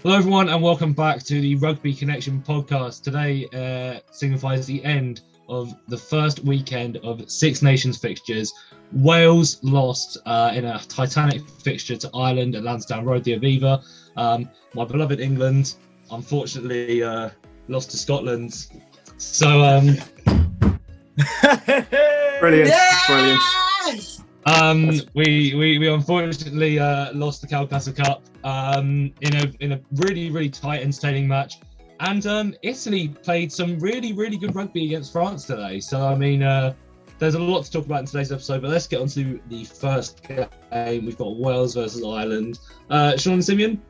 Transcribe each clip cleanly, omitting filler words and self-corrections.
Hello, everyone, and welcome back to the Rugby Connection podcast. Today signifies the end of the first weekend of Six Nations fixtures. Wales lost in a titanic fixture to Ireland at Lansdowne Road, the Aviva. My beloved England, unfortunately, lost to Scotland. So, Brilliant, Yes! brilliant. we unfortunately lost the Calcutta Cup in a really tight, entertaining match, and Italy played some really good rugby against France today. So I mean, there's a lot to talk about in today's episode, but let's get on to the first game. We've got Wales versus Ireland. Sean and Simeon.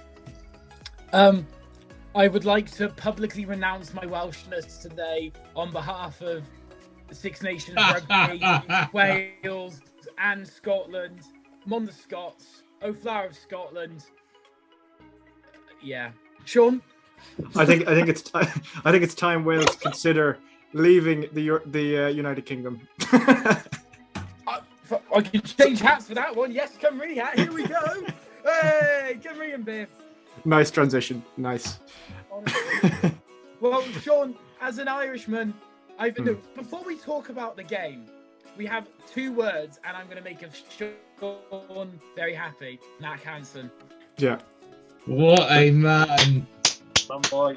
I would like to publicly renounce my Welshness today on behalf of Six Nations Rugby, Wales and Scotland. Mon the Scots, O Flower of Scotland. Yeah, Sean. I think it's time Wales consider leaving the United Kingdom. I can change hats for that one. Yes, Cymru hat. Here we go. Hey, Cymru and Biff. Nice transition. Nice. Honestly. Well, Sean, as an Irishman, before we talk about the game, we have two words, and I'm going to make Sean very happy. Matt Hansen. Yeah. What a man! Boy.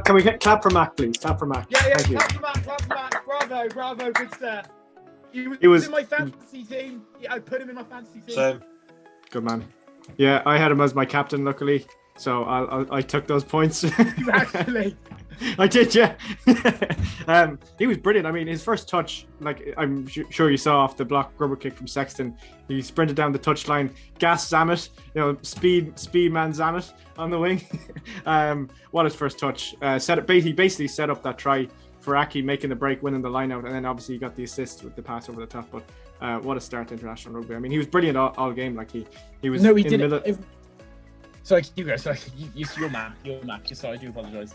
Can we clap for Mac, please? Clap for Mac. Yeah. Thank you. Clap for Matt. Bravo, good stuff. He was in my fantasy team. Yeah, I put him in my fantasy team. Same. Good man. Yeah, I had him as my captain, luckily. So I took those points. You actually. I did, yeah. He was brilliant. I mean, his first touch, like I'm sure you saw off the block rubber kick from Sexton, he sprinted down the touchline, gas Zammit, speed man Zammit on the wing. What his first touch. He basically set up that try for Aki making the break, winning the line out, and then obviously he got the assist with the pass over the top. But what a start to international rugby. I mean, he was brilliant all game. Like he was. No, he did it. Sorry, you go. Sorry, you're Matt. Sorry, I do apologise.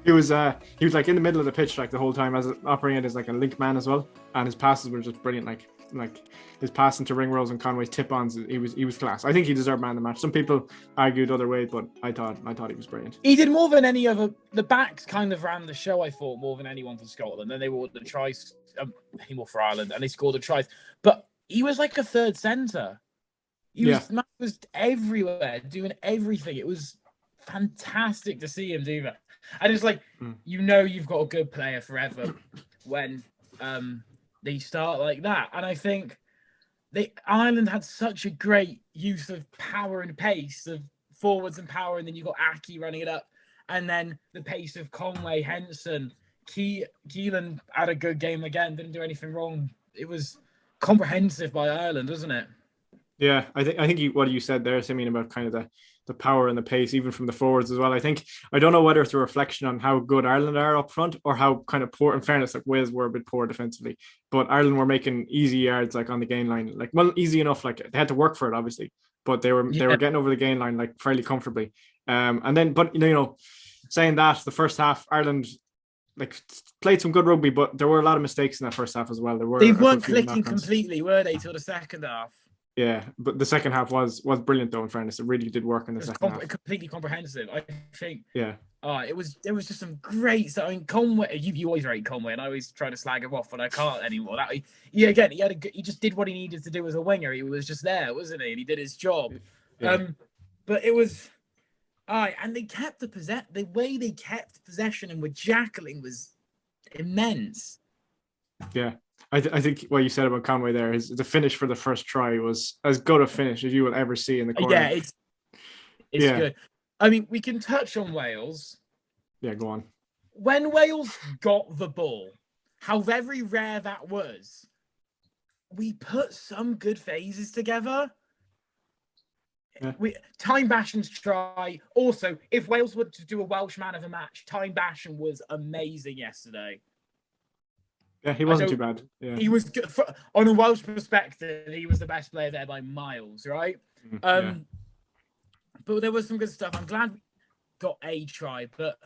He was like in the middle of the pitch like the whole time, as operating as like a link man as well, and his passes were just brilliant. Like his passing to Ringrose and Conway's tip-ons, he was class. I think he deserved man of the match. Some people argued other way, but I thought he was brilliant. He did more than any other. The backs kind of ran the show, I thought, more than anyone for Scotland. Then they were the tries, more for Ireland, and they scored the tries. But he was like a third centre. He was everywhere, doing everything. It was fantastic to see him do that. And it's like, you've got a good player forever when they start like that. And I think Ireland had such a great use of power and pace, of forwards and power, and then you got Aki running it up, and then the pace of Conway, Henson, Keelan had a good game again, didn't do anything wrong. It was comprehensive by Ireland, wasn't it? Yeah, I think what you said there, Simeon, about kind of the power and the pace, even from the forwards as well. I don't know whether it's a reflection on how good Ireland are up front or how kind of poor. In fairness, like Wales were a bit poor defensively, but Ireland were making easy yards like on the gain line, like easy enough. Like they had to work for it, obviously, but they were getting over the gain line like fairly comfortably. And then, but saying that, the first half Ireland like played some good rugby, but there were a lot of mistakes in that first half as well. They weren't clicking completely, were they, till the second half? Yeah, but the second half was brilliant though. In fairness, it really did work in the second half. Completely comprehensive. I think. Yeah. There was just some great stuff. I mean, Conway. You always rate Conway, and I always try to slag him off, but I can't anymore. He just did what he needed to do as a winger. He was just there, wasn't he? And he did his job. Yeah. But it was. And they kept the way they kept possession and were jackling was immense. Yeah. I think what you said about Conway there is the finish for the first try was as good a finish as you will ever see in the corner. Yeah, it's good. I mean, we can touch on Wales. Yeah, go on. When Wales got the ball, how very rare that was, we put some good phases together. Yeah. Time Bashan's try. Also, if Wales were to do a Welsh man of the match, Time Bashan was amazing yesterday. Yeah, he wasn't too bad. Yeah. He was good. On a Welsh perspective, he was the best player there by miles, right? But there was some good stuff. I'm glad we got a try, but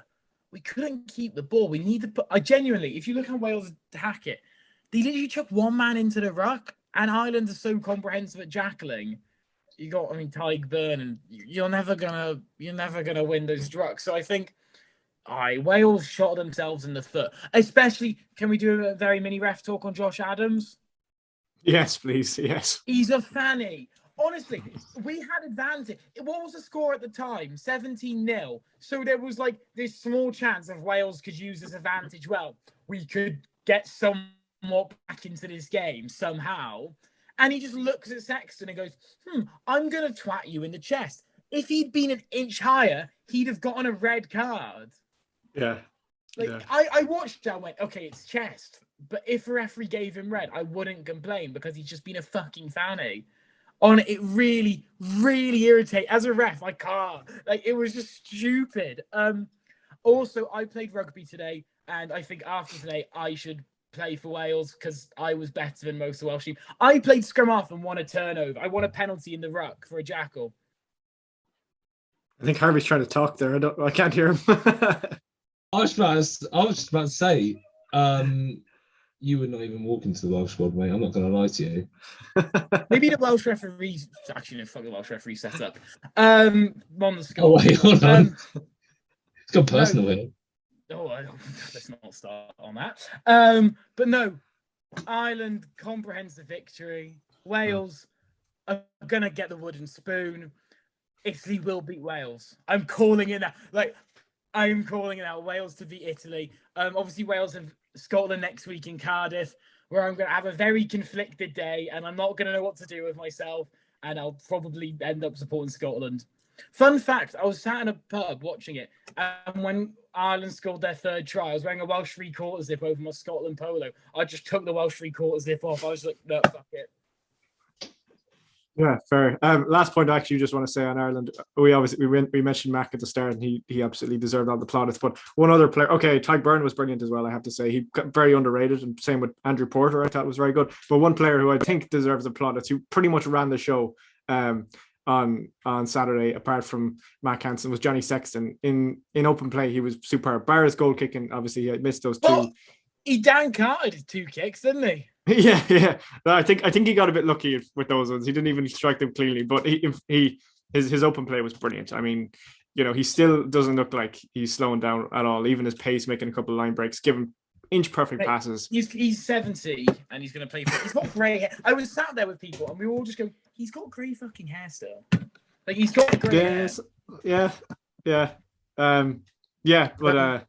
we couldn't keep the ball. We need to put. I genuinely, if you look how Wales attack it, they literally chuck one man into the ruck, and Ireland is so comprehensive at jackling. Tyg Burn, and you're never gonna win those drugs. So I think Wales shot themselves in the foot. Especially, can we do a very mini ref talk on Josh Adams? Yes, please. Yes. He's a fanny. Honestly, we had advantage. What was the score at the time? 17-0. So there was like this small chance of Wales could use this advantage. Well, we could get somewhat back into this game somehow. And he just looks at Sexton and goes, I'm going to twat you in the chest. If he'd been an inch higher, he'd have gotten a red card. Yeah. I watched that and went, okay, it's chest. But if a referee gave him red, I wouldn't complain because he's just been a fucking fanny. It really, really irritated. As a ref, I can't. It was just stupid. Also, I played rugby today, and I think after today, I should play for Wales because I was better than most of the Welsh team. I played scrum half and won a turnover. I won a penalty in the ruck for a jackal. I think Harvey's trying to talk there. I can't hear him. I was just about to say, you would not even walk into the Welsh squad, mate. I'm not going to lie to you. Maybe the Welsh referees. Actually, no, fuck the Welsh referee set up. On the squad. Oh wait, hold on. It's got personal here. Let's not start on that. But no, Ireland comprehensive victory. Wales are gonna get the wooden spoon. Italy will beat Wales. I'm calling it now. I'm calling it out. Wales to beat Italy. Obviously, Wales have Scotland next week in Cardiff, where I'm going to have a very conflicted day, and I'm not going to know what to do with myself, and I'll probably end up supporting Scotland. Fun fact, I was sat in a pub watching it, and when Ireland scored their third try, I was wearing a Welsh three-quarter zip over my Scotland polo. I just took the Welsh three-quarter zip off. I was like, no, fuck it. Yeah, fair. Last point, I actually just want to say on Ireland, we mentioned Mac at the start, and he absolutely deserved all the plaudits. But one other player, okay, Tyg Byrne was brilliant as well. I have to say, he got very underrated, and same with Andrew Porter. I thought was very good. But one player who I think deserves the plaudits, who pretty much ran the show on Saturday, apart from Matt Hansen, was Johnny Sexton. In open play, he was superb. Bar his goal kicking, obviously he had missed those two. Well, he Dan-carted his two kicks, didn't he? Yeah. I think he got a bit lucky with those ones. He didn't even strike them cleanly, but his open play was brilliant. I mean, he still doesn't look like he's slowing down at all. Even his pace, making a couple of line breaks, giving inch perfect passes. He's 70 and he's going to play. He's got grey hair. I was sat there with people and we all just go, he's got grey fucking hair still. He's got grey hair. Yeah. But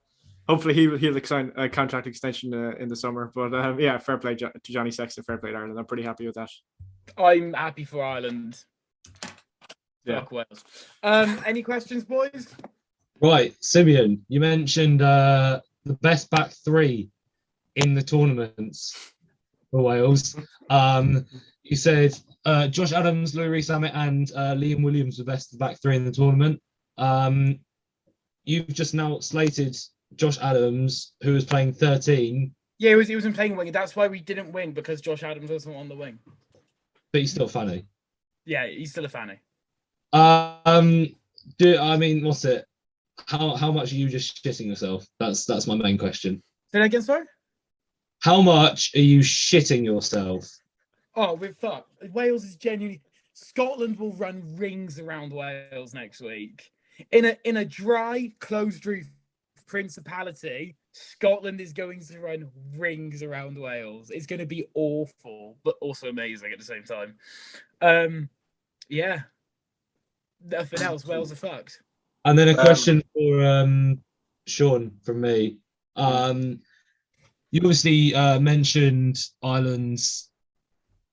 hopefully he'll sign a contract extension in the summer. But fair play to Johnny Sexton, fair play to Ireland. I'm pretty happy with that. I'm happy for Ireland. Yeah. Fuck Wales. Any questions, boys? Right, Simeon, you mentioned the best back three in the tournaments for Wales. You said Josh Adams, Louis Rees-Zammit, and Liam Williams were best back three in the tournament. You've just now slated Josh Adams, who was playing 13. Yeah, he was playing wing. That's why we didn't win, because Josh Adams wasn't on the wing. But he's still funny. Yeah, he's still a fanny. What's it? How much are you just shitting yourself? That's my main question. Say that again, sorry? How much are you shitting yourself? Oh, we're fucked. Wales is genuinely... Scotland will run rings around Wales next week. In a dry, closed-roof principality, Scotland is going to run rings around Wales. It's going to be awful, but also amazing at the same time. Yeah. Nothing else. Wales are fucked. And then a question for Sean from me. You obviously mentioned Ireland's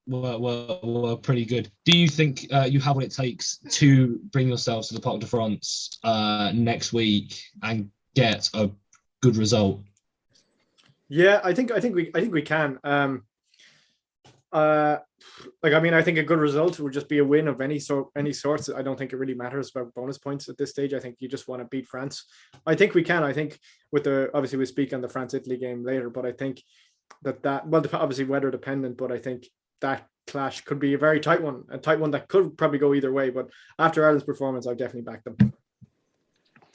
were pretty good. Do you think you have what it takes to bring yourselves to the Parc de France next week and get a good result? Yeah, I think we can. I think a good result would just be a win of any sort. I don't think it really matters about bonus points at this stage. I think you just want to beat France. I think we can. I think obviously we speak on the France-Italy game later, but I think that obviously weather dependent, but I think that clash could be a very tight one that could probably go either way. But after Ireland's performance, I'll definitely back them.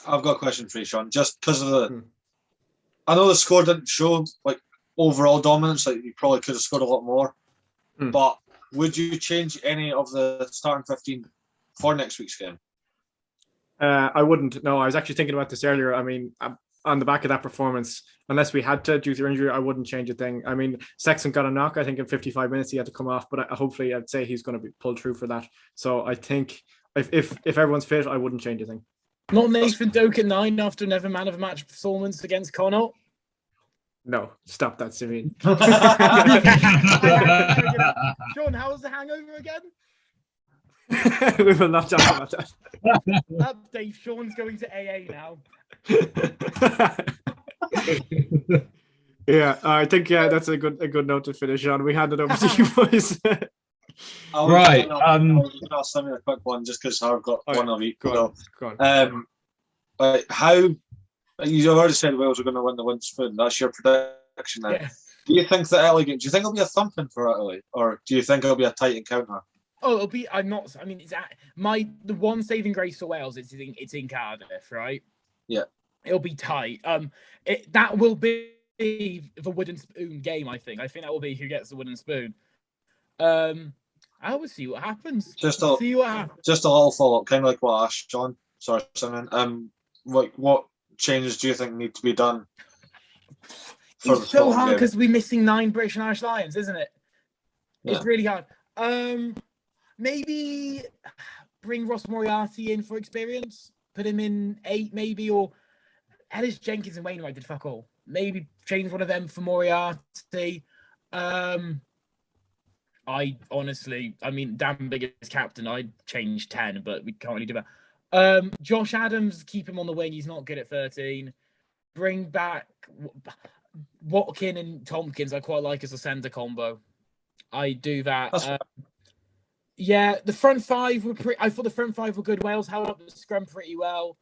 I've got a question for you, Sean. Just because of I know the score didn't show like overall dominance. Like you probably could have scored a lot more. But would you change any of the starting 15 for next week's game? I wouldn't. No, I was actually thinking about this earlier. I mean, on the back of that performance, unless we had to due to injury, I wouldn't change a thing. I mean, Sexton got a knock. I think in 55 minutes he had to come off, but hopefully I'd say he's going to be pulled through for that. So I think if everyone's fit, I wouldn't change a thing. Not Nathan Doak at 9 after another man of match performance against Connaught. No, stop that, Simeon. Sean, how was the hangover again? We will not talk about that. Update, Sean's going to AA now. Yeah, I think that's a good note to finish on. We hand it over to you boys. Right. I'll send me a quick one just because I've got one of each. Go on. How you already said Wales are going to win the Wooden Spoon. That's your prediction now. Yes. Do you think the Italy game? Do you think it'll be a thumping for Italy, or do you think it'll be a tight encounter? Oh, it'll be. I'm not. I mean, the one saving grace for Wales. It's in Cardiff, right? Yeah. It'll be tight. That will be the Wooden Spoon game. I think that will be who gets the Wooden Spoon. I will see what happens. Just a little follow up, kind of like what I asked John. Sorry, Simon. What changes do you think need to be done? It's so hard because we're missing 9 British and Irish Lions, isn't it? Yeah. It's really hard. Maybe bring Ross Moriarty in for experience. Put him in 8, maybe, or Ellis Jenkins and Wainwright did fuck all. Maybe change one of them for Moriarty. I honestly, Dan Bigg as captain, I'd change 10, but we can't really do that. Josh Adams, keep him on the wing. He's not good at 13. Bring back Watkin and Tompkins. I quite like as a centre combo. I do that. Yeah, the front 5 were I thought the front 5 were good. Wales held up the scrum pretty well.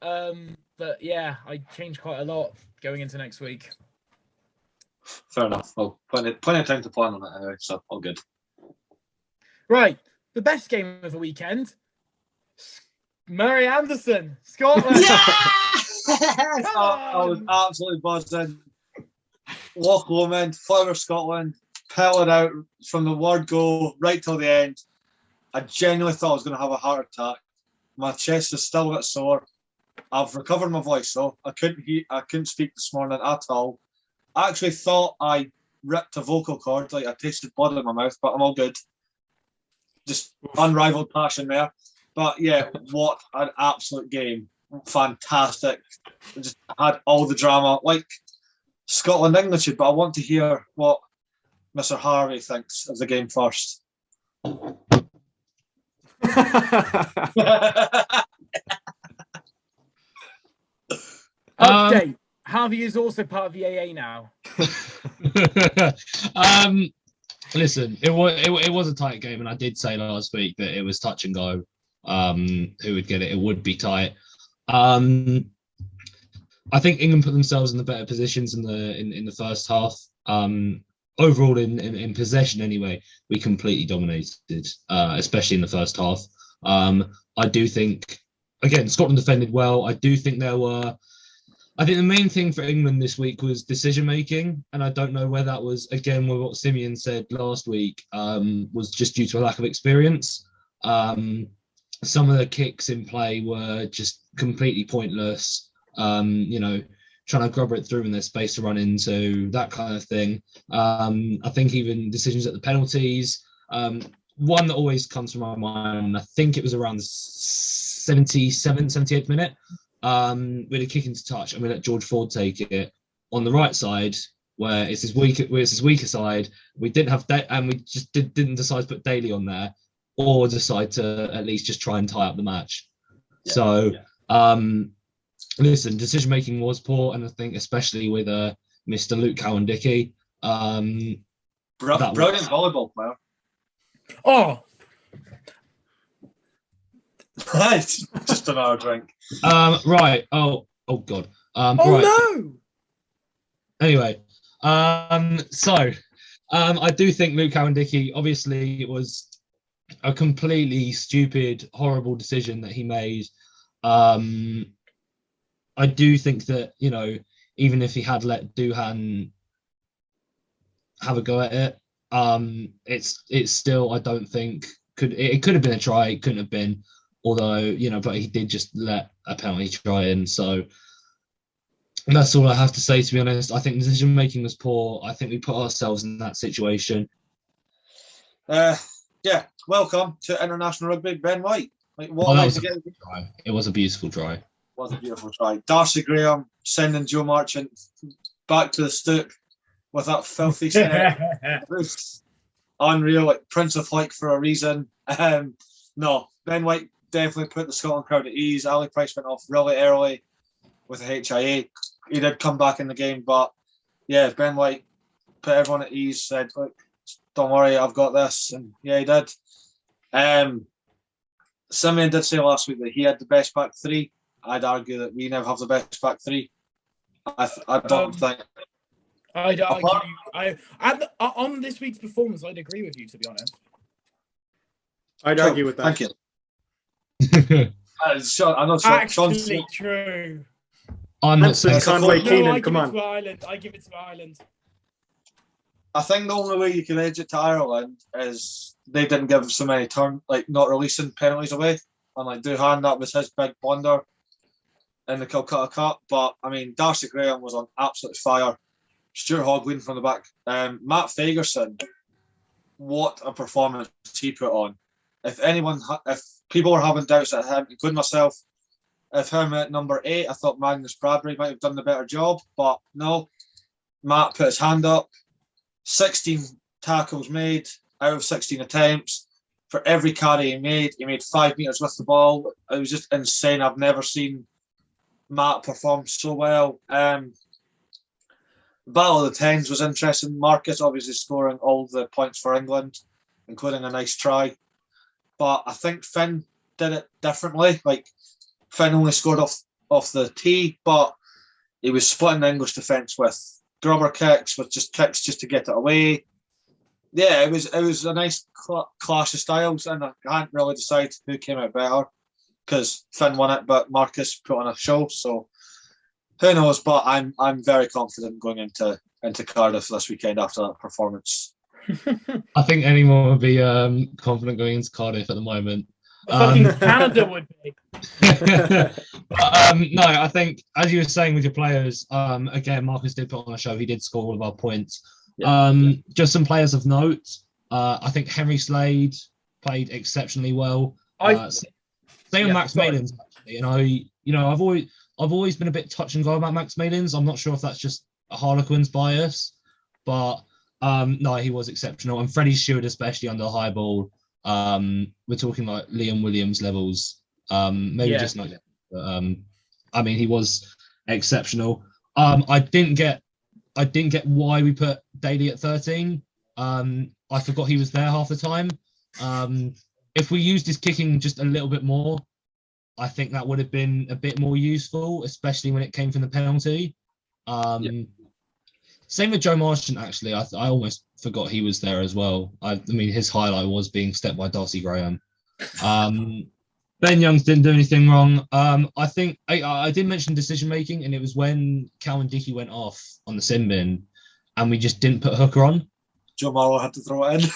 But yeah, I changed quite a lot going into next week. Fair enough. Well, plenty of time to plan on it anyway, so all good. Right, the best game of the weekend. Murray Anderson, Scotland. Yeah! I was absolutely buzzing. Loch Lomond, Flower Scotland, pelted out from the word go right till the end. I genuinely thought I was going to have a heart attack. My chest is still a bit sore. I've recovered my voice though. I couldn't speak this morning at all. I actually thought I ripped a vocal cord, like I tasted blood in my mouth, but I'm all good. Just unrivaled passion there. But yeah, what an absolute game. Fantastic. Just had all the drama, like Scotland English, but I want to hear what Mr. Harvey thinks of the game first. Update. Harvey is also part of the AA now. Listen, it was a tight game, and I did say last week that it was touch and go. Who would get it? It would be tight. I think England put themselves in the better positions in the first half. Overall, in possession anyway, we completely dominated, especially in the first half. I do think, again, Scotland defended well. I do think I think the main thing for England this week was decision making, and I don't know whether that was, again, with what Simeon said last week, was just due to a lack of experience. Some of the kicks in play were just completely pointless. Trying to grub it through in their space to run into, that kind of thing. I think even decisions at the penalties. One that always comes to my mind, I think it was around the 78th minute. With a kick into touch, and we let George Ford take it on the right side, where it's his weaker side. We didn't have and we just didn't decide to put Daly on there, or decide to at least just try and tie up the match. Listen, decision making was poor, and I think especially with Mr. Luke Cowan-Dickey. Brilliant volleyball player. Oh. Right, just another drink. Right. Oh God. Right. No. Anyway, so I do think Luke Cowan-Dickey, obviously, it was a completely stupid, horrible decision that he made. I do think that, even if he had let Doohan have a go at it, it's still, I don't think it could have been a try, it couldn't have been, although but he did just let a penalty try in. So that's all I have to say, to be honest. I think decision making was poor. I think we put ourselves in that situation. Yeah, welcome to international rugby, Ben White. Like, what Oh, that a way was to a get beautiful try. It was a beautiful try. It was a beautiful try. Darcy Graham sending Joe Marchant back to the stoop with that filthy step. It was unreal, like Prince of Flight for a reason. No, Ben White definitely put the Scotland crowd at ease. Ali Price went off really early with a HIA. He did come back in the game, but yeah, Ben White put everyone at ease, said, look, don't worry, I've got this. And yeah, he did. Simeon did say last week that he had the best back three. I'd argue that we now have the best back three. I don't think. I'd argue. On this week's performance, I'd agree with you, to be honest. I'd argue with that. Thank you. I know Actually, true. I'm not saying Conway Keenan, come on. I give it to Ireland. I think the only way you can edge it to Ireland is they didn't give so many not releasing penalties away. And like Duhan, that was his big blunder in the Calcutta Cup. But I mean, Darcy Graham was on absolute fire. Stuart Hogg leading from the back. Matt Fagerson, what a performance he put on. If people were having doubts at him, including myself, if him at number 8, I thought Magnus Bradbury might have done the better job, but no. Matt put his hand up. 16 tackles made out of 16 attempts. For every carry he made 5 meters with the ball. It was just insane. I've never seen Matt perform so well. The Battle of the Tens was interesting. Marcus obviously scoring all the points for England, including a nice try. But I think Finn did it differently. Like, Finn only scored off the tee, but he was splitting the English defence with grubber kicks, with just kicks just to get it away. Yeah, it was a nice clash of styles, and I can't really decide who came out better because Finn won it, but Marcus put on a show. So who knows? But I'm very confident going into Cardiff this weekend after that performance. I think anyone would be confident going into Cardiff at the moment. Fucking Canada would be. No, I think, as you were saying with your players, again, Marcus did put on a show. He did score all of our points. Yeah. Just some players of note. I think Henry Slade played exceptionally well. Same with Max Malins, actually. I've always been a bit touch and go about Max Malins. I'm not sure if that's just a Harlequins bias, but no, he was exceptional. And Freddie Stewart, especially under the high ball. We're talking like Liam Williams levels. Just not yet. But, I mean, he was exceptional. I didn't get why we put Daly at 13. I forgot he was there half the time. If we used his kicking just a little bit more, I think that would have been a bit more useful, especially when it came from the penalty. Same with Joe Marchant, actually. I almost forgot he was there as well. I mean, his highlight was being stepped by Darcy Graham. Ben Youngs didn't do anything wrong. I think I did mention decision making, and it was when Calvin Dickey went off on the sin bin, and we just didn't put Hooker on. Joe Marlowe had to throw it in.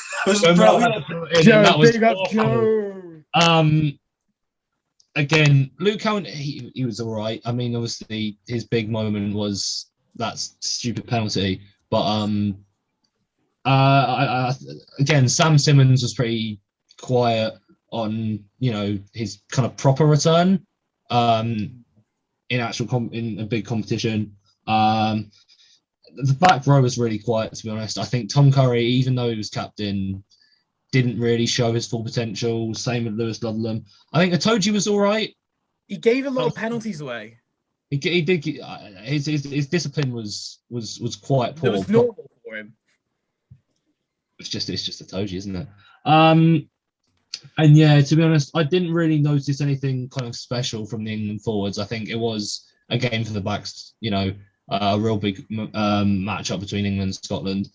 Big up Joe. Again, Luke Cowan, he was all right. I mean, obviously, his big moment was that stupid penalty. But again, Sam Simmons was pretty quiet on his kind of proper return in a big competition. The back row was really quiet, to be honest. I think Tom Curry, even though he was captain, didn't really show his full potential. Same with Lewis Ludlam. I think Itoje was all right. He gave a lot of penalties away. He did. His discipline was quite poor. It was normal for him. It's just Itoje, isn't it? And yeah, to be honest, I didn't really notice anything kind of special from the England forwards. I think it was a game for the backs. A real big matchup between England and Scotland.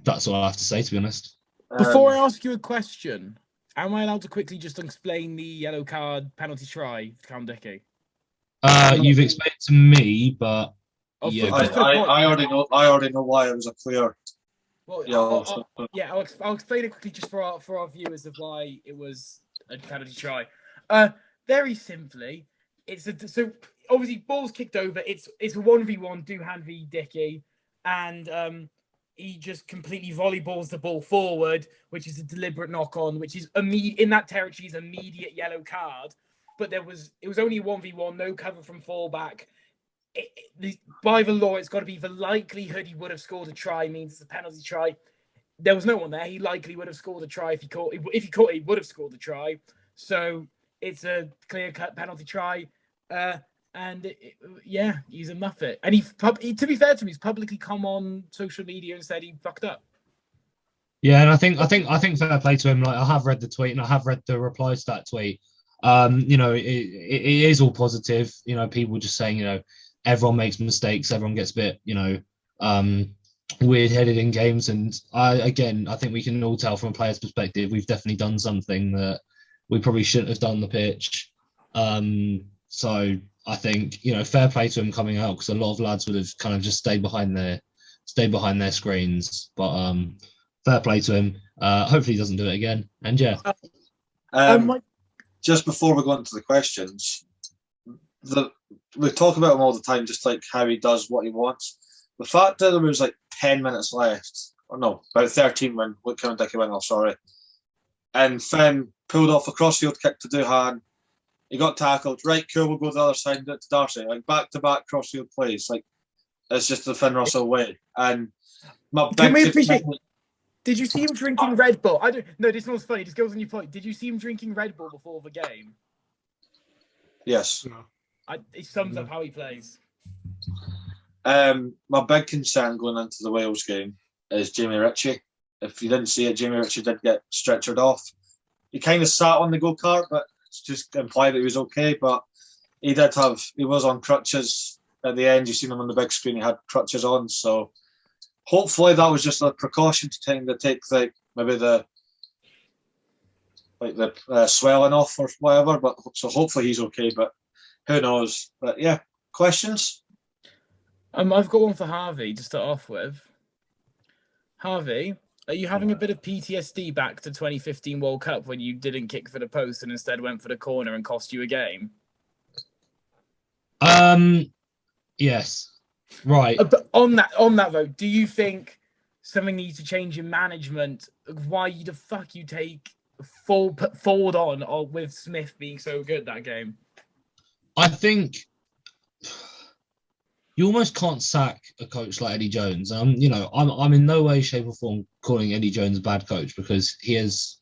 That's all I have to say, to be honest. Before I ask you a question, am I allowed to quickly just explain the yellow card penalty try for Cam Dickey? You've explained to me, but I already know why it was a clear. Well, Yeah, I'll explain it quickly just for our viewers of why it was a penalty try. Very simply, so obviously ball's kicked over. It's a 1v1, Doohan v Dickey, and he just completely volleyballs the ball forward, which is a deliberate knock on, which is in that territory is immediate yellow card. But it was only 1v1, no cover from fullback. By the law, it's got to be the likelihood he would have scored a try means it's a penalty try. There was no one there. He likely would have scored a try if he caught. If he caught, he would have scored the try. So it's a clear-cut penalty try. He's a muppet. And he, to be fair to him, he's publicly come on social media and said he fucked up. Yeah, and I think fair play to him. Like, I have read the tweet and I have read the replies to that tweet. It is all positive. People just saying, everyone makes mistakes. Everyone gets a bit, weird-headed in games. And I think we can all tell from a player's perspective, we've definitely done something that we probably shouldn't have done on the pitch. So I think, fair play to him coming out, because a lot of lads would have kind of just stayed behind their screens. But fair play to him. Hopefully he doesn't do it again. And yeah. Just before we go into the questions, we talk about him all the time, just like how he does what he wants. The fact that there was like 10 minutes left, or no, about 13 when Dickey went off, sorry. And Finn pulled off a crossfield kick to Doohan. He got tackled. Right, cool, we'll go the other side to Darcy. Like back-to-back crossfield plays. Like, it's just the Finn Russell way. And can we appreciate... Did you see him drinking Red Bull? No, this one's funny. This goes on your point. Did you see him drinking Red Bull before the game? Yes. It sums up how he plays. My big concern going into the Wales game is Jamie Ritchie. If you didn't see it, Jamie Ritchie did get stretchered off. He kind of sat on the go-kart, but it's just implied that he was okay. But he was on crutches at the end. You seen him on the big screen. He had crutches on, so hopefully that was just a precaution to take the swelling off or whatever. But so hopefully he's okay. But who knows? But yeah, questions. I've got one for Harvey to start off with. Harvey, are you having a bit of PTSD back to 2015 World Cup when you didn't kick for the post and instead went for the corner and cost you a game? Yes. Right. But on that though, do you think something needs to change in management? Why the fuck you take forward on, or with Smith being so good that game? I think you almost can't sack a coach like Eddie Jones. I'm in no way, shape, or form calling Eddie Jones a bad coach, because he is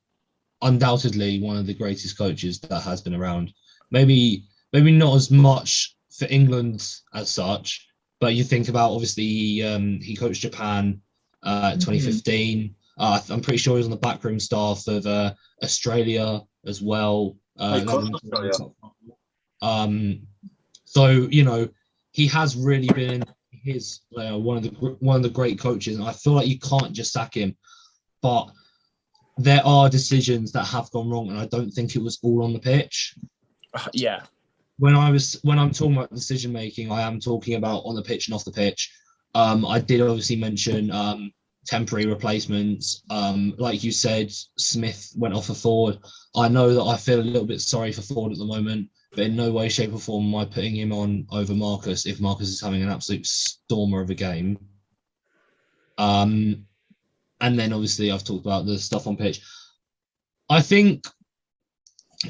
undoubtedly one of the greatest coaches that has been around. Maybe not as much for England as such, but you think about, obviously he coached Japan 2015. I'm pretty sure he was on the backroom staff of Australia as well. So he has really been one of the great coaches, and I feel like you can't just sack him. But there are decisions that have gone wrong, and I don't think it was all on the pitch. Yeah. When I'm talking about decision making, I am talking about on the pitch and off the pitch. I did obviously mention temporary replacements. Like you said, Smith went off for Ford. I know that I feel a little bit sorry for Ford at the moment, but in no way, shape or form am I putting him on over Marcus if Marcus is having an absolute stormer of a game. And then obviously I've talked about the stuff on pitch. I think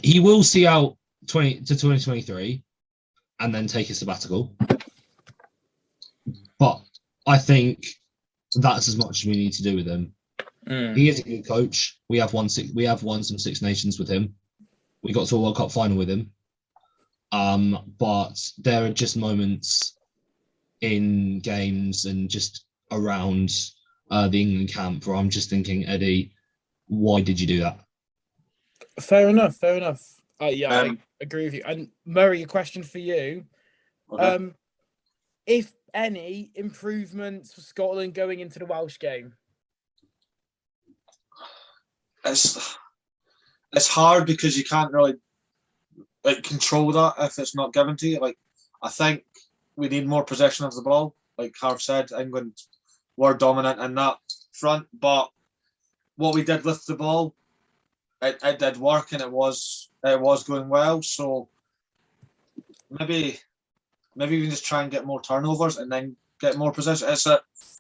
he will see out 2023 and then take a sabbatical. But I think that's as much as we need to do with him. He is a good coach. We have won some Six Nations with him. We got to a World Cup final with him. But there are just moments in games and just around the England camp where I'm just thinking, Eddie, why did you do that? Fair enough. I agree with you. And Murray, a question for you. Okay. If any improvements for Scotland going into the Welsh game? It's hard because you can't really control that if it's not given to you. I think we need more possession of the ball. Like Harv said, England were dominant in that front, but what we did with the ball, it did work, and it was going well. So maybe we can just try and get more turnovers and then get more possession.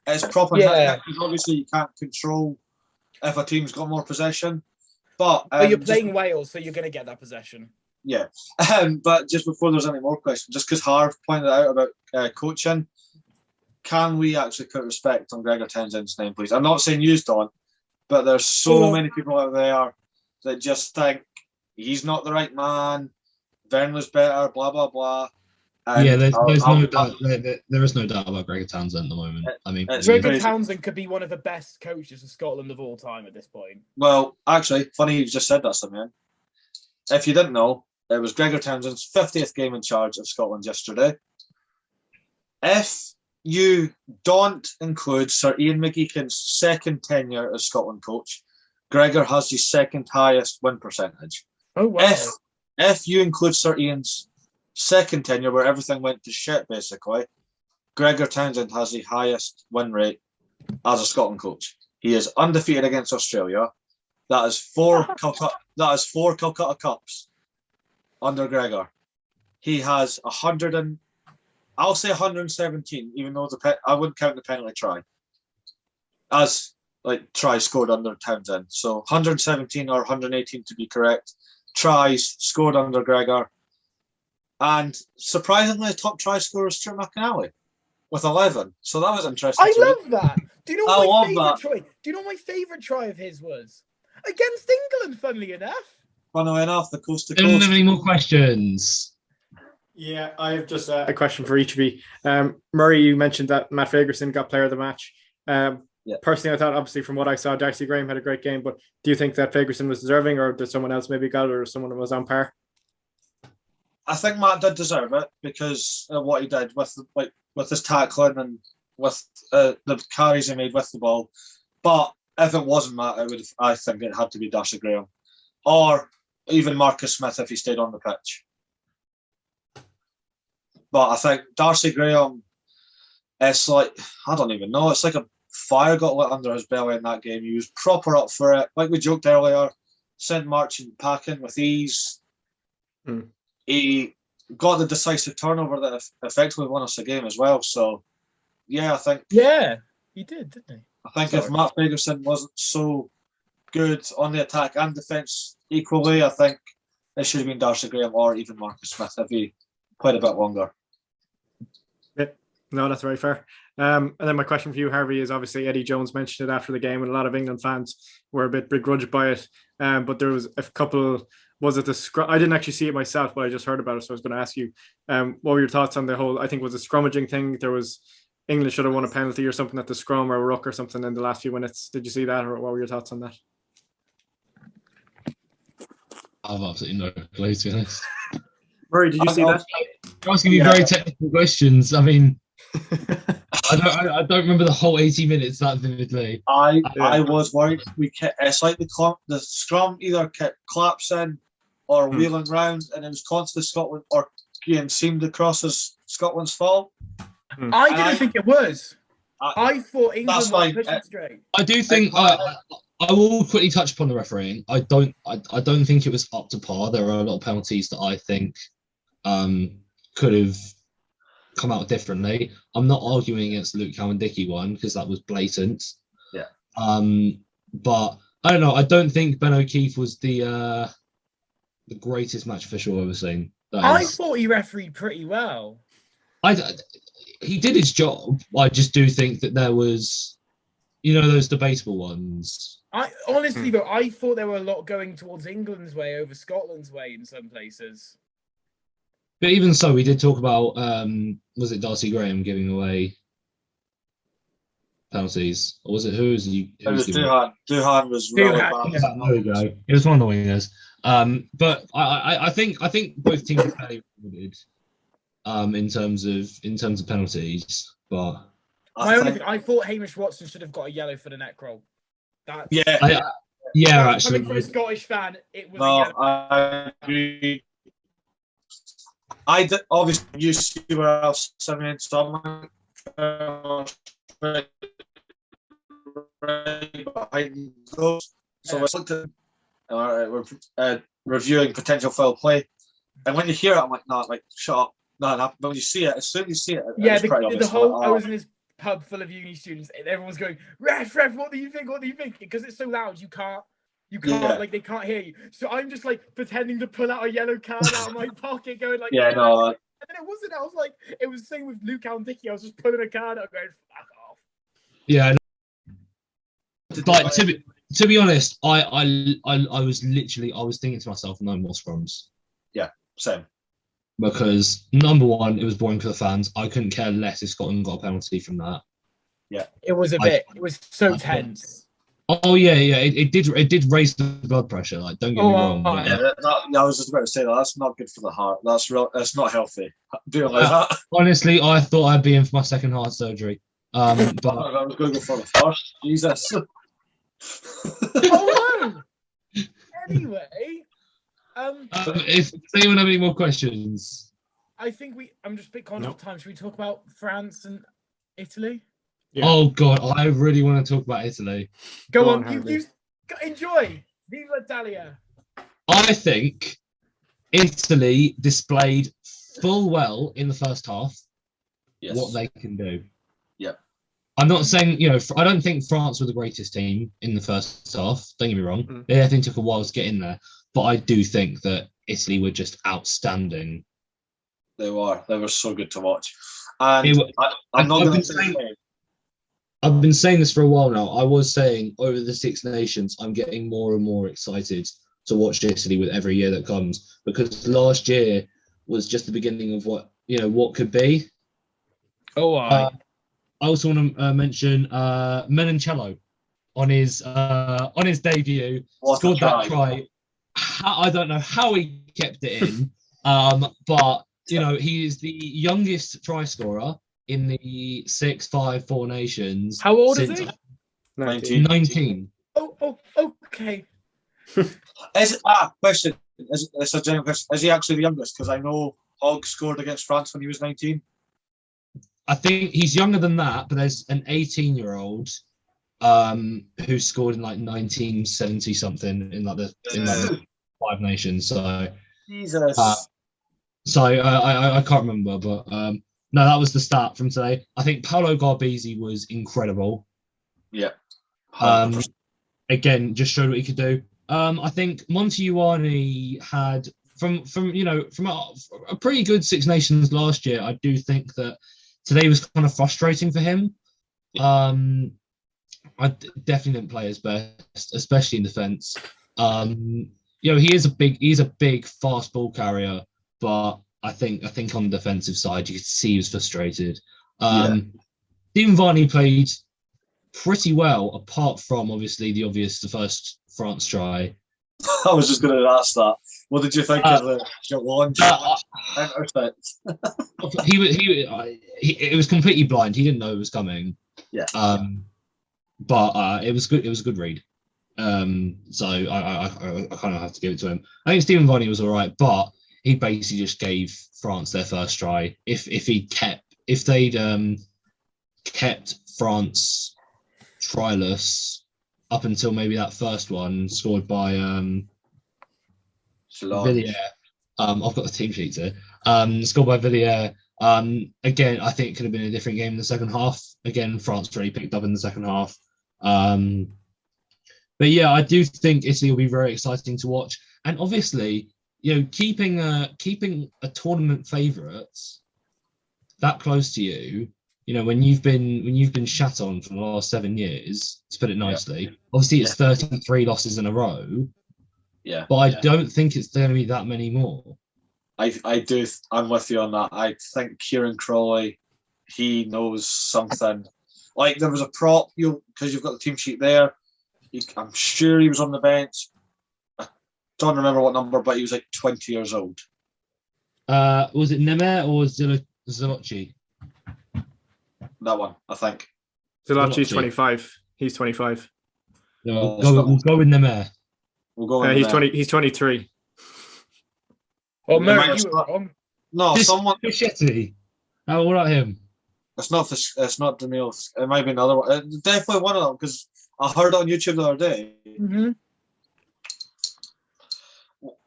It's proper. Yeah. Because obviously you can't control if a team's got more possession. But you're playing Wales, so you're going to get that possession. Yeah. But just before there's any more questions, just because Harv pointed out about coaching, can we actually put respect on Gregor Townsend's name, please? I'm not saying you don't, but there's so many people out there that just think he's not the right man, Vernley's better, blah, blah, blah. And yeah, there's no doubt. There is no doubt about Gregor Townsend at the moment. I mean, Gregor Townsend could be one of the best coaches of Scotland of all time at this point. Well, actually, funny you just said that, Simeon. If you didn't know, it was Gregor Townsend's 50th game in charge of Scotland yesterday. If you don't include Sir Ian McGeechan's second tenure as Scotland coach, Gregor has the second highest win percentage. Oh, wow. If you include Sir Ian's second tenure, where everything went to shit, basically, Gregor Townsend has the highest win rate as a Scotland coach. He is undefeated against Australia. That is four Calcutta Cups under Gregor. He has 117, even though I wouldn't count the penalty try as tries scored under Townsend. So 117 or 118 to be correct. Tries scored under Gregor. And surprisingly, the top try scorer is Stuart McAnally with 11. So that was interesting. I love that. Do you know what my favourite try? Do you know what my favourite try of his was? Against England, funnily enough. Funnily enough, the coast to Don't coast. have any more questions. Yeah, I have just a question for each of you. Murray, you mentioned that Matt Fagerson got player of the match. Personally, I thought, obviously, from what I saw, Darcy Graham had a great game, but do you think that Fagerson was deserving, or did someone else maybe got it, or someone was on par? I think Matt did deserve it because of what he did with his tackling and with the carries he made with the ball. But if it wasn't Matt, I think it had to be Darcy Graham, or even Marcus Smith if he stayed on the pitch. But I think Darcy Graham, it's like, I don't even know, it's like a fire got lit under his belly in that game. He was proper up for it. Like we joked earlier, sent marching packing with ease. He got the decisive turnover that effectively won us the game as well. So, yeah, I think... Yeah, he did, didn't he? I think if Matt Fagerson wasn't so good on the attack and defence equally, I think it should have been Darcy Graham or even Marcus Smith if he played a bit longer. No, that's very fair. And then my question for you, Harvey, is obviously Eddie Jones mentioned it after the game, and a lot of England fans were a bit begrudged by it. But there was a couple. Was it the scrum? I didn't actually see it myself, but I just heard about it, so I was going to ask you, what were your thoughts on the whole? I think it was a scrummaging thing. There was England should have won a penalty or something at the scrum or a ruck or something in the last few minutes. Did you see that, or what were your thoughts on that? I've absolutely no clue, to be honest. Murray, did you see that? You're asking me very technical questions. I mean, I don't remember the whole 80 minutes that vividly. I was worried. It's like the scrum either kept collapsing or wheeling round, and it was constantly Scotland or seemed to cross as Scotland's fault. I didn't think it was. I thought England was pushing straight. I do think I will quickly touch upon the refereeing. I don't think it was up to par. There are a lot of penalties that I think could have come out differently. I'm not arguing against Luke Cowan-Dickie one because that was blatant. Yeah. But I don't know. I don't think Ben O'Keefe was the greatest match official I've ever seen. I thought he refereed pretty well. He did his job. I just do think that there was, those debatable ones. I honestly though, I thought there were a lot going towards England's way over Scotland's way in some places. But even so, we did talk about, was it Darcy Graham giving away penalties? Or was it who was he? It was Duhan. Duhan was really bad. Yeah, there we go. It was one of the wingers. But I think both teams are fairly rewarded in terms of penalties. But I thought Hamish Watson should have got a yellow for the neck roll. Actually, coming from a Scottish fan, it was. No, I agree. I did, obviously, you see where else. I mean, someone right behind those. So I looked at we're reviewing potential foul play, and when you hear it, I'm like, nah, like shut up, no. But when you see it, as soon as you see it, Yeah, it's pretty obvious. the whole I was in this pub full of uni students, and everyone's going, ref, what do you think? What do you think? Because it's so loud, you can't, like they can't hear you. So I'm just like pretending to pull out a yellow card out of my pocket, going like, yeah, no. And then it wasn't. I was like, it was the same with Luke and Dicky. I was just pulling a card out, going, fuck off. Yeah. Like to be honest, I was thinking to myself, no more scrums. Yeah, same. Because number one, it was boring for the fans. I couldn't care less if Scotland got a penalty from that. Yeah, it was it was so tense. Oh yeah, it did raise the blood pressure. Like, don't get me wrong. I was just about to say that. That's not good for the heart. That's not healthy. Doing like that. Honestly, I thought I'd be in for my second heart surgery. But I was going to go for the first. Jesus. Oh no. Anyway, if anyone have any more questions, I think I'm just a bit conscious of time. Should we talk about France and Italy? Yeah. Oh God, I really want to talk about Italy. Go on, you enjoy. Viva Italia. I think Italy displayed full well in the first half what they can do. Yeah. I'm not saying, I don't think France were the greatest team in the first half. Don't get me wrong. They definitely took a while to get in there. But I do think that Italy were just outstanding. They were so good to watch. And I'm not going to say... I've been saying this for a while now. I was saying over the Six Nations, I'm getting more and more excited to watch Italy with every year that comes, because last year was just the beginning of what could be. I also want to mention Menoncello on his debut scored that try. I don't know how he kept it in, but he is the youngest try scorer in the 6-5-4 nations. How old is he? 19. Oh, okay. Question. It's a general question. Is he actually the youngest? Because I know Hogg scored against France when he was 19. I think he's younger than that, but there's an 18-year-old who scored in like 1970 something in the Five Nations. So Jesus. I can't remember, but no, that was the start from today. I think Paolo Garbisi was incredible. Yeah. Again, just showed what he could do. I think Montiuani had from a pretty good Six Nations last year. I do think that today was kind of frustrating for him. I definitely didn't play his best, especially in defence. He's a big fast ball carrier, but I think on the defensive side you could see he was frustrated. Stephen Varney played pretty well, apart from obviously the first France try. I was just going to ask that. What did you think of the launch? It was completely blind. He didn't know it was coming. Yeah. But it was good. It was a good read. So I kind of have to give it to him. I think Stephen Varney was all right, but he basically just gave France their first try. If they'd kept France tryless up until maybe that first one scored by Villiers. I've got the team sheets here. Scored by Villiers. Again, I think it could have been a different game in the second half. Again, France really picked up in the second half. But yeah, I do think Italy will be very exciting to watch. And obviously, keeping a tournament favourite that close to you, when you've been shat on for the last 7 years, to put it nicely. Obviously, it's 33 losses in a row. Yeah. But I don't think it's going to be that many more. I do. I'm with you on that. I think Kieran Crawley, he knows something. Like there was a prop, because you've got the team sheet there. I'm sure he was on the bench. I don't remember what number, but he was like 20 years old. Was it Nemer or Zilocci? That one, I think. Zilocci's 25. He's 25. No, we'll go with Nemer. We'll go. He's 20. He's 23. Oh, Mary, you were wrong. No, someone. Fischetti. How about him? It's not Daniel. It might be another one. It's definitely one of them because I heard it on YouTube the other day. Mm-hmm.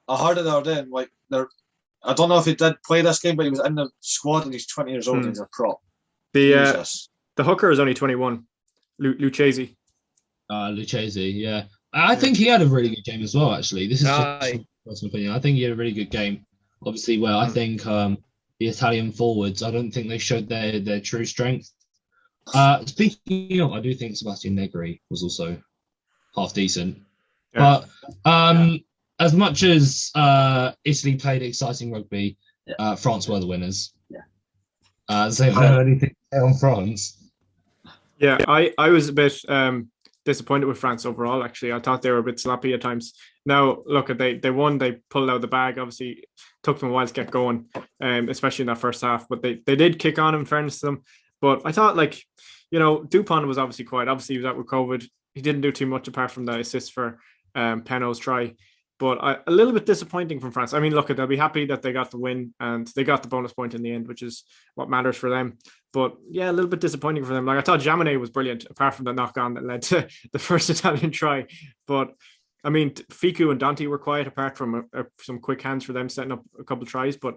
I heard it the other day, and like I don't know if he did play this game, but he was in the squad, and he's 20 years old, and he's a prop. The hooker is only 21, Lucchesi. Lucchesi, yeah. I think he had a really good game as well, actually. This is just my personal opinion. I think he had a really good game. Obviously, well, I think the Italian forwards, I don't think they showed their true strength. Speaking of, I do think Sebastian Negri was also half decent. Yeah. But as much as Italy played exciting rugby, France were the winners. Yeah. So I don't have anything to say on France. Yeah, I was a bit disappointed with France overall, actually. I thought they were a bit sloppy at times. Now, look, they won, they pulled out the bag. Obviously, took them a while to get going, especially in that first half. But they did kick on, in fairness to them. But I thought, Dupont was obviously quiet. Obviously, he was out with COVID. He didn't do too much apart from the assist for Peno's try. But a little bit disappointing from France. I mean, look, they'll be happy that they got the win and they got the bonus point in the end, which is what matters for them. But yeah, a little bit disappointing for them. Like, I thought Jaminet was brilliant, apart from the knock-on that led to the first Italian try. But I mean, Fiku and Dante were quiet, apart from some quick hands for them setting up a couple of tries. But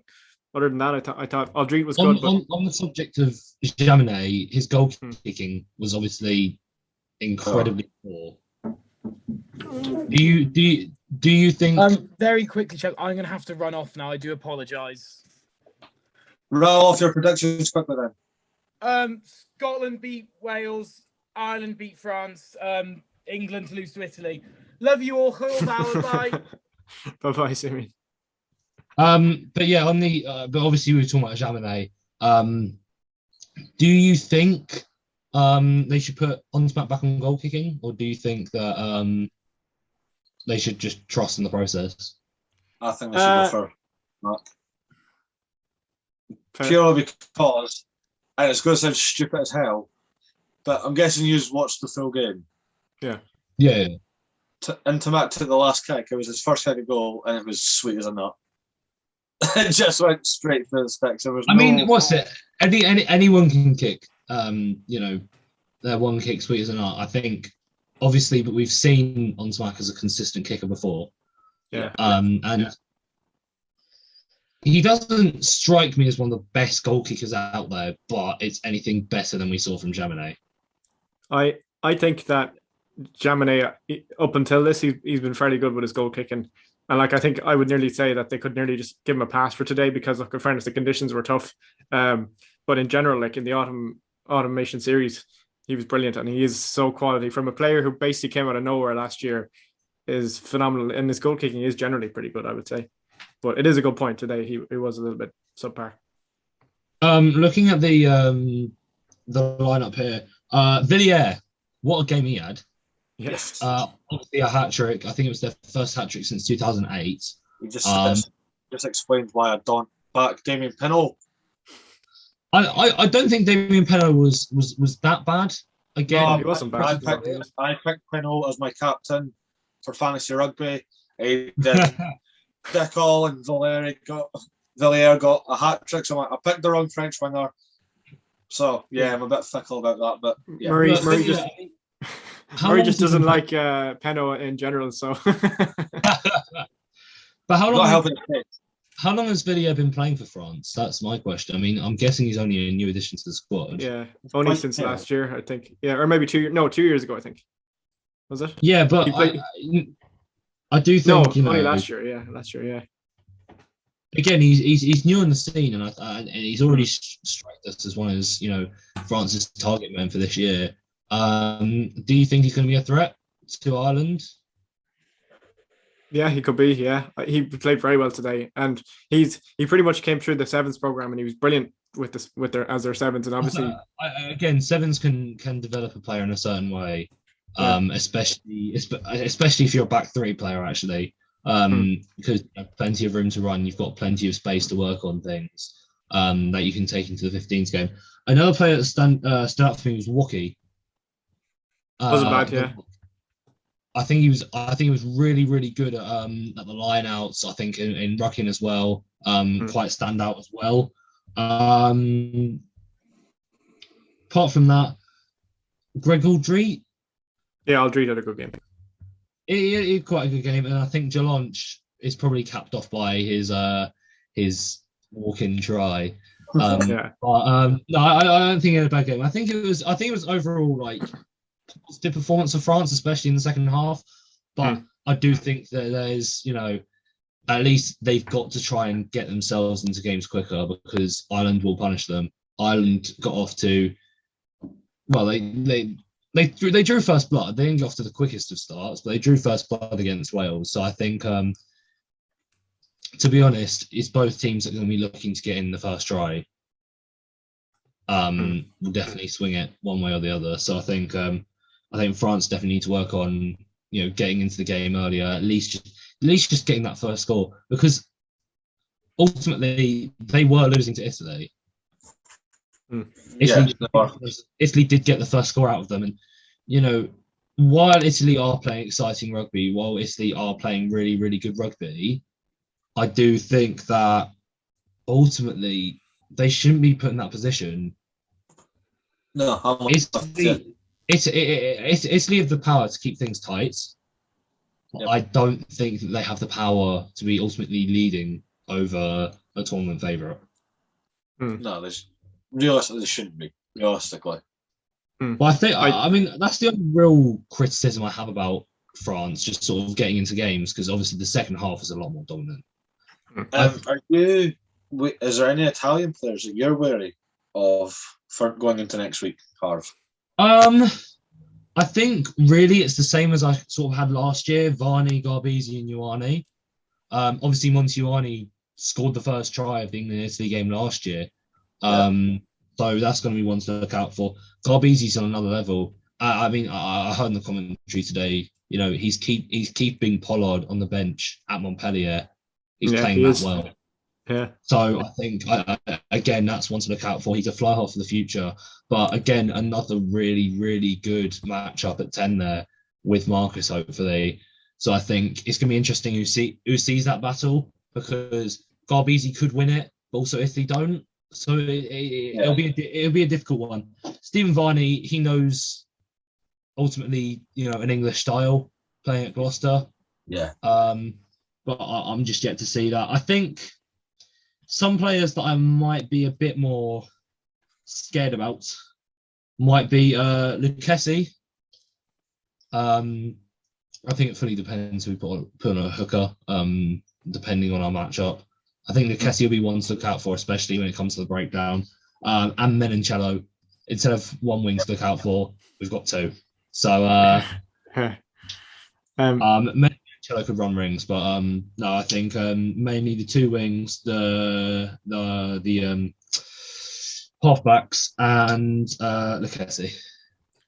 other than that, I thought Aldrit was good. On the subject of Jaminet, his goal kicking was obviously incredibly poor. Do you think? Very quickly, Chuck, I'm going to have to run off now. I do apologise. Roll off your predictions quickly then. Scotland beat Wales. Ireland beat France. England to lose to Italy. Love you all. Bye. Bye, Simon. But yeah, on the but obviously we were talking about Jaminet. Do you think they should put Onsmat back on goal kicking, or do you think that they should just trust in the process? I think they should go for Mark. Purely because, and it's going to sound stupid as hell, but I'm guessing you just watched the full game. Yeah. Matt took the last kick. It was his first headed goal, and it was sweet as a nut. It just went straight through the sticks. What's it? Anyone can kick. Their one kick sweet as a nut. I think, obviously, but we've seen Onsmak as a consistent kicker before. Yeah. He doesn't strike me as one of the best goal kickers out there, but it's anything better than we saw from Jaminet. I think that Jaminet, up until this, he's been fairly good with his goal kicking. And I think I would nearly say that they could nearly just give him a pass for today because, look, in fairness, the conditions were tough. But in general, in the automation series, he was brilliant, and he is so quality from a player who basically came out of nowhere last year. Is phenomenal, and his goal kicking is generally pretty good, I would say. But it is a good point today. He was a little bit subpar. Looking at the lineup here, Villiers, what a game he had! Yes, obviously a hat trick. I think it was their first hat trick since 2008. He just explained why I don't back Damien Pinot. I don't think Damien Pinot was that bad. Again, no, he wasn't bad. I picked Pinot as my captain for fantasy rugby. He did. Dickall and Villiers got a hat trick. So I picked the wrong French winger. So yeah, I'm a bit fickle about that. But yeah. Murray just doesn't like Pinot in general. So, but how long has Villiers been playing for France? That's my question. I mean, I'm guessing he's only a new addition to the squad. Yeah, only since last year, I think. Yeah, or maybe 2 years. No, 2 years ago, I think. Was it? Yeah, but I do think only last year. Yeah, last year. Yeah. Again, he's new on the scene, and he's already struck us as one of his, France's target men for this year. Do you think he's going to be a threat to Ireland? Yeah, he could be. Yeah, he played very well today, and he pretty much came through the sevens program, and he was brilliant with their sevens, and obviously again, sevens can develop a player in a certain way, especially if you're a back three player actually, because you have plenty of room to run, you've got plenty of space to work on things that you can take into the 15s game. Another player that stood out for me was Wookie. Wasn't bad, yeah. I think he was really, really good at the lineouts. I think in rucking as well, quite stand out as well. apart from that, Greg Aldrete. Yeah, Aldrete had a good game. It quite a good game, and I think Jalonch is probably capped off by his walk-in try. Yeah. But no, I don't think it was a bad game. I think it was overall like positive performance of France, especially in the second half. But I do think that there's, at least they've got to try and get themselves into games quicker, because Ireland will punish them. Ireland got off to, well, they drew first blood. They didn't get off to the quickest of starts, but they drew first blood against Wales. So I think, to be honest, it's both teams that are going to be looking to get in the first try. Will definitely swing it one way or the other. So I think France definitely need to work on getting into the game earlier, at least just getting that first score, because ultimately they were losing to Italy. Italy did get the first score out of them, and while Italy are playing exciting rugby, while Italy are playing really, really good rugby, I do think that ultimately they shouldn't be put in that position. No, Italy have the power to keep things tight. Yep. I don't think that they have the power to be ultimately leading over a tournament favourite. No, realistically, they shouldn't be. Realistically. But I think, I mean, that's the only real criticism I have about France, just sort of getting into games, because obviously the second half is a lot more dominant. Is there any Italian players that you're wary of for going into next week, Harv? I think really it's the same as I sort of had last year: Varney, Garbisi, and Ioane. Obviously, Montiuani scored the first try of the England-Italy game last year, so that's going to be one to look out for. Garbisi's on another level. I mean, I heard in the commentary today, he's keeping Pollard on the bench at Montpellier. He's playing that well. Yeah. So I think, again, that's one to look out for. He's a fly half for the future. But again, another really, really good matchup at 10 there with Marcus, hopefully. So I think it's going to be interesting who sees that battle, because Garbisi could win it, but also Italy don't. So it'll be a difficult one. Stephen Varney, he knows ultimately, an English style playing at Gloucester. Yeah. But I'm just yet to see that. I think some players that I might be a bit more scared about might be Lucchesi. I think it fully depends who we put on a hooker, depending on our matchup. I think Lucchesi will be one to look out for, especially when it comes to the breakdown. And Menoncello, instead of one wing to look out for, we've got two. So Menoncello could run rings, but no, I think mainly the two wings, the halfbacks, and Lucchesi.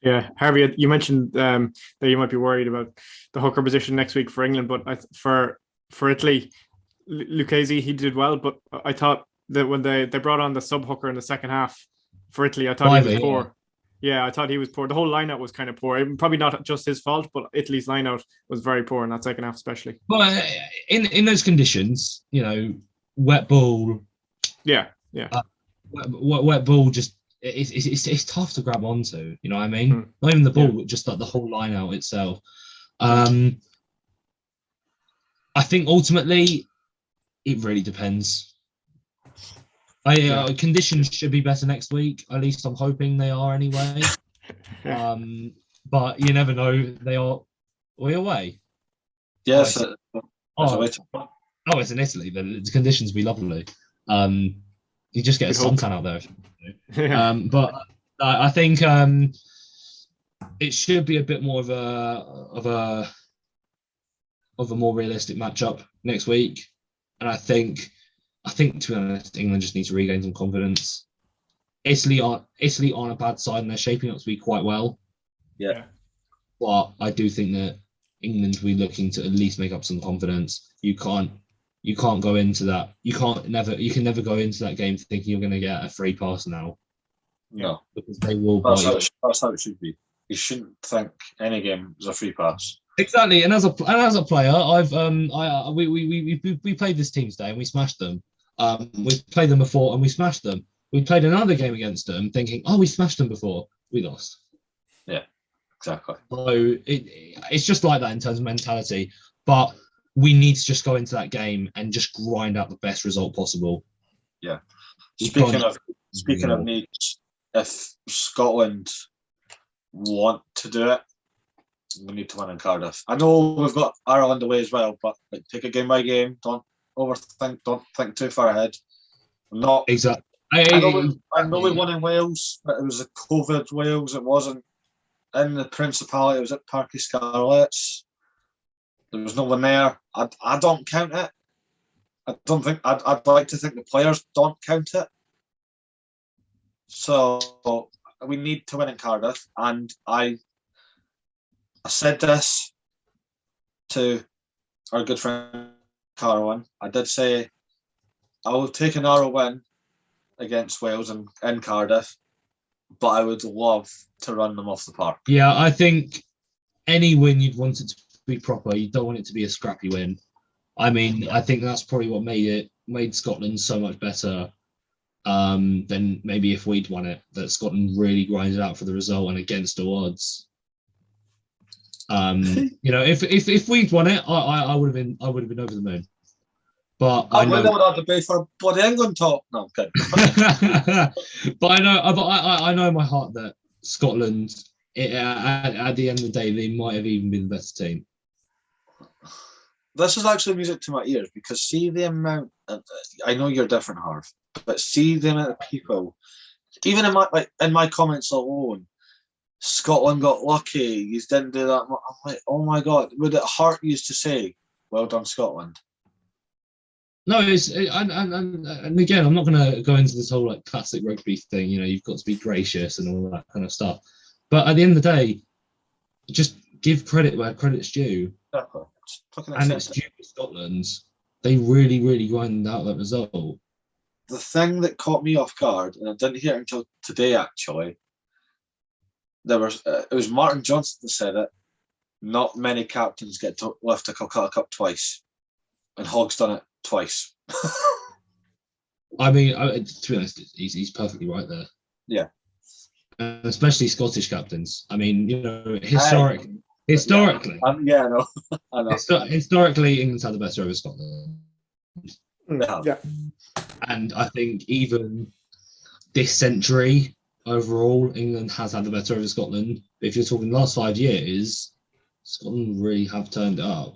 Yeah, Harvey, you mentioned that you might be worried about the hooker position next week for England, but for Italy, Lucchesi, he did well, but I thought that when they brought on the sub hooker in the second half for Italy, I thought he was poor. Yeah, I thought he was poor. The whole lineout was kind of poor. Probably not just his fault, but Italy's lineout was very poor in that second half, especially. Well, in those conditions, wet ball. Yeah. Wet ball just it's tough to grab onto. You know what I mean? Not even the ball, just like the whole lineout itself. I think ultimately it really depends. Conditions should be better next week. At least I'm hoping they are anyway. But you never know. They are way away. Yes. It's in Italy. The conditions will be lovely. You just get a suntan out there. But I think it should be a bit more of a more realistic matchup next week. And I think to be honest, England just needs to regain some confidence. Italy aren't a bad side, and they're shaping up to be quite well. Yeah. But I do think that England will be looking to at least make up some confidence. You can't go into that. You can never go into that game thinking you're going to get a free pass now. No, because they will. That's how it should be. You shouldn't think any game is a free pass. Exactly, and as a player, we played this team today and we smashed them. We've played them before and we smashed them. we played another game against them thinking, oh, we smashed them before. We lost. Yeah, exactly. So it's just like that in terms of mentality. But we need to just go into that game and just grind out the best result possible. Yeah. Speaking of needs, if Scotland want to do it, we need to win in Cardiff. I know we've got Ireland away as well, but like, take it game by game. Don't overthink. Don't think too far ahead. Not exactly. I know we won in Wales, but it was a COVID Wales. It wasn't in the Principality. It was at Parky Scarlets. There was no one there. I don't count it. I don't think. I'd like to think the players don't count it. So we need to win in Cardiff, and I said this to our good friend Carwin. I did say I will take a narrow win against Wales in Cardiff, but I would love to run them off the park. Yeah, I think any win you'd want it to be proper. You don't want it to be a scrappy win. I mean, I think that's probably what made Scotland so much better than maybe if we'd won it. That Scotland really grinded out for the result and against the odds. If we'd won it, I would have been over the moon. But I know would have to pay for bloody England top. No, okay. But I know in my heart that Scotland, at the end of the day, they might have even been the better team. This is actually music to my ears because see the amount. I know you're different, Harv, but see the amount of people. Even in my comments alone, Scotland got lucky. You didn't do that. I'm like, oh my god, would it hurt you to say, "Well done, Scotland"? No, and again, I'm not going to go into this whole like classic rugby thing. You know, you've got to be gracious and all that kind of stuff. But at the end of the day, just give credit where credit's due. And it's due to Scotland. They really, really grinded out that result. The thing that caught me off guard, and I didn't hear it until today actually, it was Martin Johnson that said it. Not many captains get to lift a Calcutta Cup twice, and Hogg's done it twice. I mean, to be honest, he's perfectly right there. Yeah, especially Scottish captains. I mean, you know, historically. Yeah, I know. Historically, England's had the better over Scotland. Yeah. And I think even this century, overall, England has had the better over Scotland. But if you're talking the last 5 years, Scotland really have turned it up.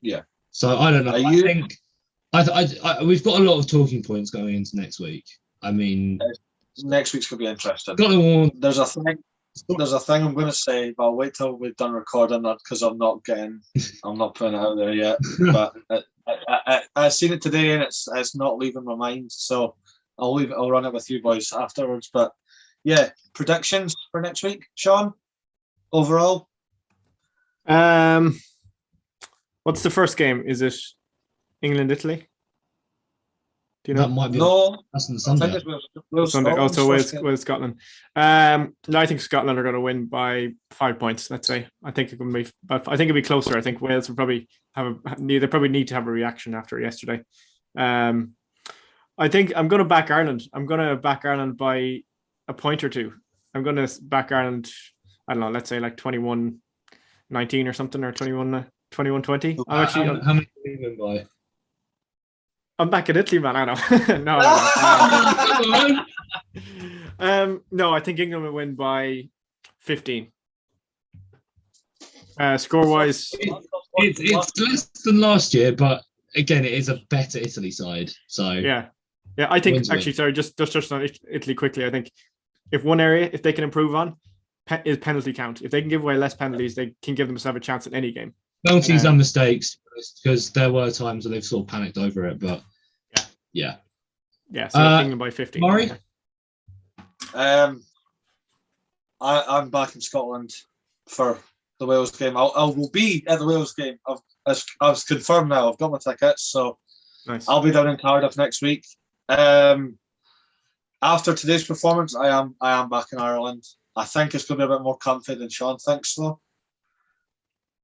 Yeah. So I don't know. I think we've got a lot of talking points going into next week. I mean, next week's gonna be interesting. There's a thing I'm going to say, but I'll wait till we've done recording that because I'm not putting it out there yet. But I've seen it today and it's not leaving my mind, so I'll run it with you boys afterwards. But yeah, predictions for next week, Sean. Overall, what's the first game? Is it England-Italy? Do you know? That might be that's on Sunday. Sunday. Also, Wales, Scotland. No, I think Scotland are going to win by 5 points. Let's say. I think it can be. But I think it'll be closer. I think Wales will probably they probably need to have a reaction after yesterday. I think I'm going to back Ireland. I'm going to back Ireland by a point or two. I'm going to back Ireland. I don't know. Let's say like 21-19 or something, or 21-20. How many do you win by? I'm back in Italy, man. I know. No, I think England will win by 15. Score-wise, it's less than last year, but again, it is a better Italy side. So yeah. I think actually, sorry, just on Italy quickly. I think if one area, if they can improve on, is penalty count. If they can give away less penalties, they can give themselves a chance in any game. Penalties and mistakes, because there were times where they've sort of panicked over it, but yeah. So England by 15. Murray? I'm back in Scotland for the Wales game. I will be at the Wales game. I've confirmed now. I've got my tickets, so nice. I'll be down in Cardiff next week. After today's performance, I am back in Ireland. I think it's going to be a bit more comfy than Sean thinks, though.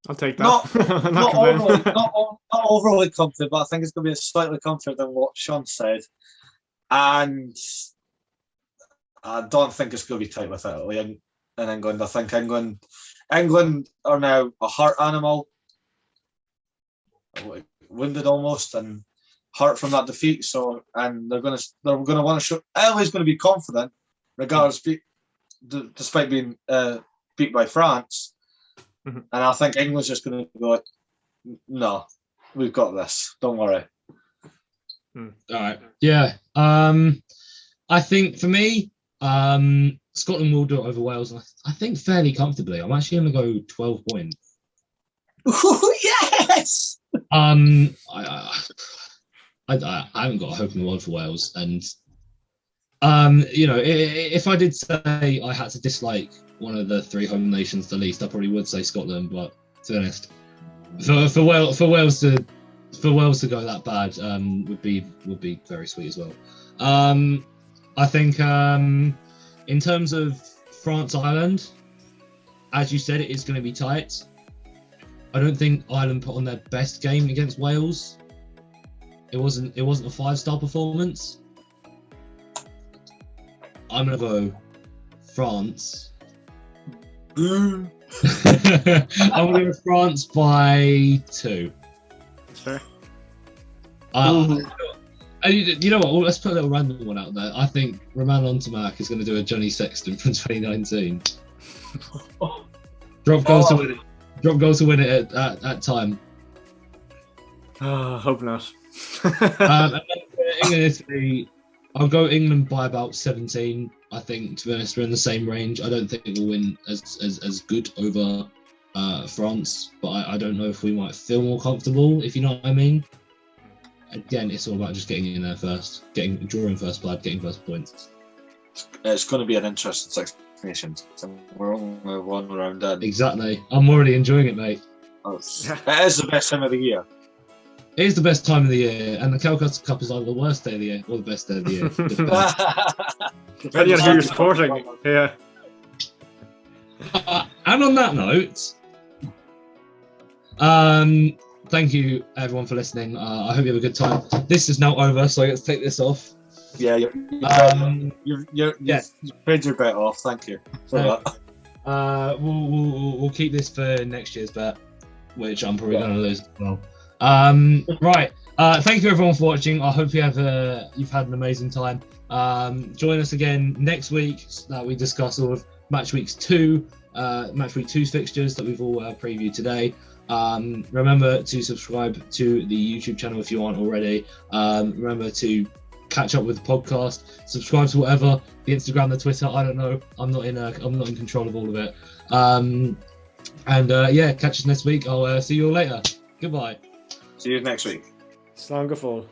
I'll take that. Not overly comfy, but I think it's going to be slightly comfier than what Sean said. And I don't think it's going to be tight with Italy and England. I think England are now a hurt animal, wounded almost, and hurt from that defeat. So, and they're going to want to show. Italy's going to be confident, regardless, despite being beat by France. Mm-hmm. And I think England's just going to go, no, we've got this. Don't worry. All right. Yeah. I think for me, Scotland will do it over Wales. I think fairly comfortably. I'm actually going to go 12 points. Yes. I haven't got a hope in the world for Wales, and if I did say I had to dislike one of the 3 home nations the least, I probably would say Scotland. But to be honest, for Wales to go that bad would be very sweet as well. I think in terms of France Ireland, as you said, it is going to be tight. I don't think Ireland put on their best game against Wales. It wasn't a 5-star performance. I'm gonna go France. I'm gonna go France by 2. Sure. You know what? Well, let's put a little random one out there. I think Roman Ontamak is going to do a Johnny Sexton from 2019. Drop goals to win it. Drop goals to win it at time. Hope not. And then England, Italy, I'll go England by about 17. I think, to be honest, we're in the same range. I don't think we'll win as good over France, but I don't know if we might feel more comfortable, if you know what I mean. Again, it's all about just getting in there first, drawing first blood, getting first points. It's going to be an interesting Six Nations. We're only 1 round in. Exactly. I'm already enjoying it, mate. It is the best time of the year. It is the best time of the year, and the Calcutta Cup is either the worst day of the year or the best day of the year. Depending on who you're supporting. Yeah. And on that note, thank you everyone for listening. I hope you have a good time. This is now over, so let's take this off. Yeah, you've paid your bet off. Thank you for that. We'll keep this for next year's bet, which I'm probably going to lose as well. Right. Thank you everyone for watching. I hope you've had an amazing time. Join us again next week that we discuss all of match week 2's fixtures that we've all previewed today. Remember to subscribe to the YouTube channel if you aren't already. Remember to catch up with the podcast, subscribe to whatever, the Instagram, the Twitter, I don't know. I'm not in control of all of it. Catch us next week. I'll see you all later. Goodbye. See you next week. Slán go fóill.